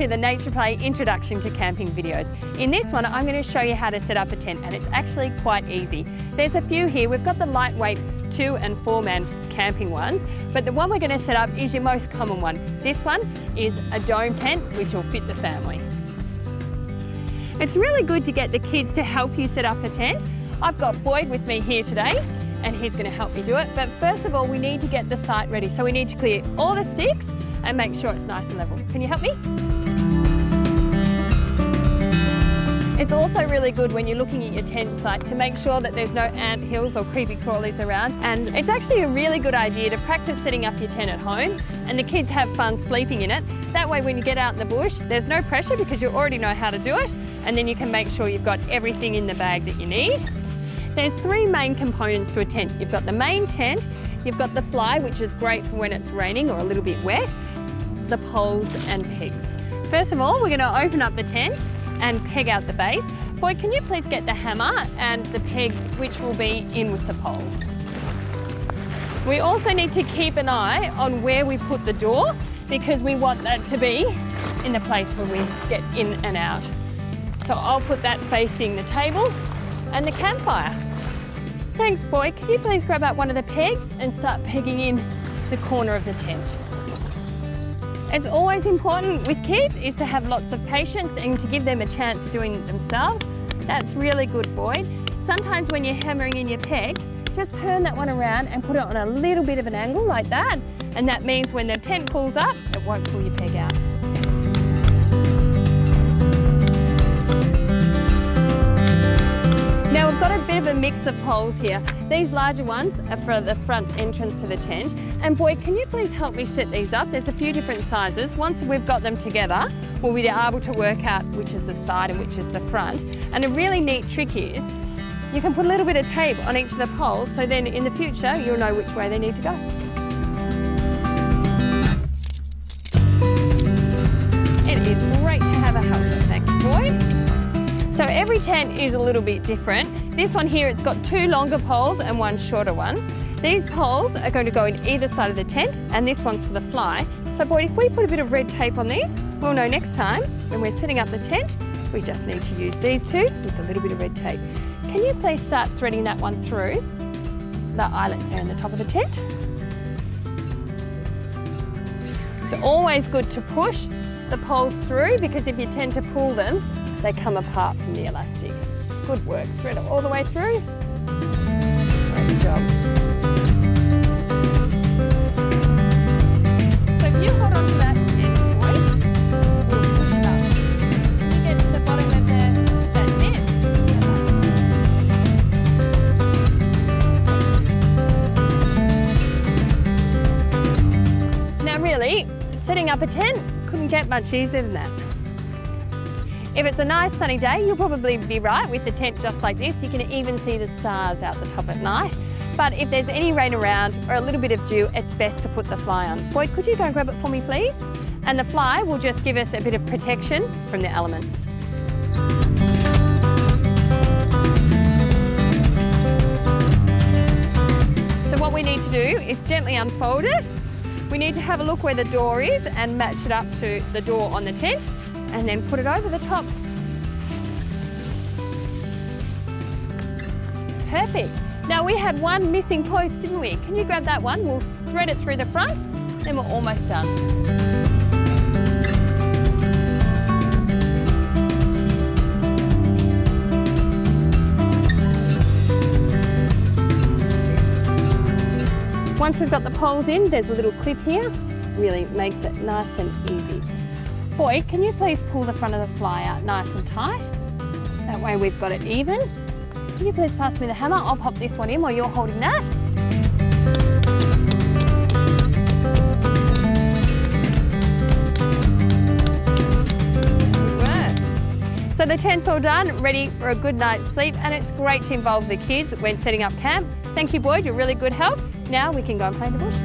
to the Nature Play Introduction to Camping videos. In this one, I'm going to show you how to set up a tent, and it's actually quite easy. There's a few here. We've got the lightweight 2- and 4-man camping ones, but the one we're going to set up is your most common one. This one is a dome tent, which will fit the family. It's really good to get the kids to help you set up a tent. I've got Boyd with me here today, and he's going to help me do it. But first of all, we need to get the site ready. So we need to clear all the sticks and make sure it's nice and level. Can you help me? It's also really good when you're looking at your tent site to make sure that there's no ant hills or creepy crawlies around. And it's actually a really good idea to practice setting up your tent at home, and the kids have fun sleeping in it. That way when you get out in the bush, there's no pressure because you already know how to do it, and then you can make sure you've got everything in the bag that you need. There's 3 main components to a tent. You've got the main tent, you've got the fly, which is great for when it's raining or a little bit wet, the poles and pegs. First of all, we're going to open up the tent and peg out the base. Boyd, can you please get the hammer and the pegs, which will be in with the poles. We also need to keep an eye on where we put the door, because we want that to be in the place where we get in and out. So I'll put that facing the table and the campfire. Thanks, Boyd. Can you please grab out one of the pegs and start pegging in the corner of the tent? It's always important with kids is to have lots of patience and to give them a chance of doing it themselves. That's really good, Boyd. Sometimes when you're hammering in your pegs, just turn that one around and put it on a little bit of an angle like that. And that means when the tent pulls up, it won't pull your peg out. Now we've got a bit of a mix of poles here. These larger ones are for the front entrance to the tent. And Boyd, can you please help me set these up? There's a few different sizes. Once we've got them together, we'll be able to work out which is the side and which is the front. And a really neat trick is, you can put a little bit of tape on each of the poles, so then in the future, you'll know which way they need to go. It is great to have a helper, thanks, Boyd. So every tent is a little bit different. This one here, it's got 2 longer poles and 1 shorter one. These poles are going to go in either side of the tent, and this one's for the fly. So Boyd, if we put a bit of red tape on these, we'll know next time when we're setting up the tent, we just need to use these 2 with a little bit of red tape. Can you please start threading that one through the eyelets there in the top of the tent? It's always good to push the poles through, because if you tend to pull them, they come apart from the elastic. Good work. Thread it all the way through. Great job. So if you hold on to that end, Boyd, we'll push it up. When you get to the bottom of that net. Now really, setting up a tent couldn't get much easier than that. If it's a nice sunny day, you'll probably be right with the tent just like this. You can even see the stars out the top at night. But if there's any rain around or a little bit of dew, it's best to put the fly on. Boyd, could you go and grab it for me, please? And the fly will just give us a bit of protection from the elements. So what we need to do is gently unfold it. We need to have a look where the door is and match it up to the door on the tent, and then put it over the top. Perfect. Now we had one missing post, didn't we? Can you grab that one? We'll thread it through the front, then we're almost done. Once we've got the poles in, there's a little clip here. Really makes it nice and easy. Boyd, can you please pull the front of the fly out nice and tight? That way we've got it even. Can you please pass me the hammer? I'll pop this one in while you're holding that. Good work. So the tent's all done, ready for a good night's sleep, and it's great to involve the kids when setting up camp. Thank you, Boyd, you're really good help. Now we can go and play in the bush.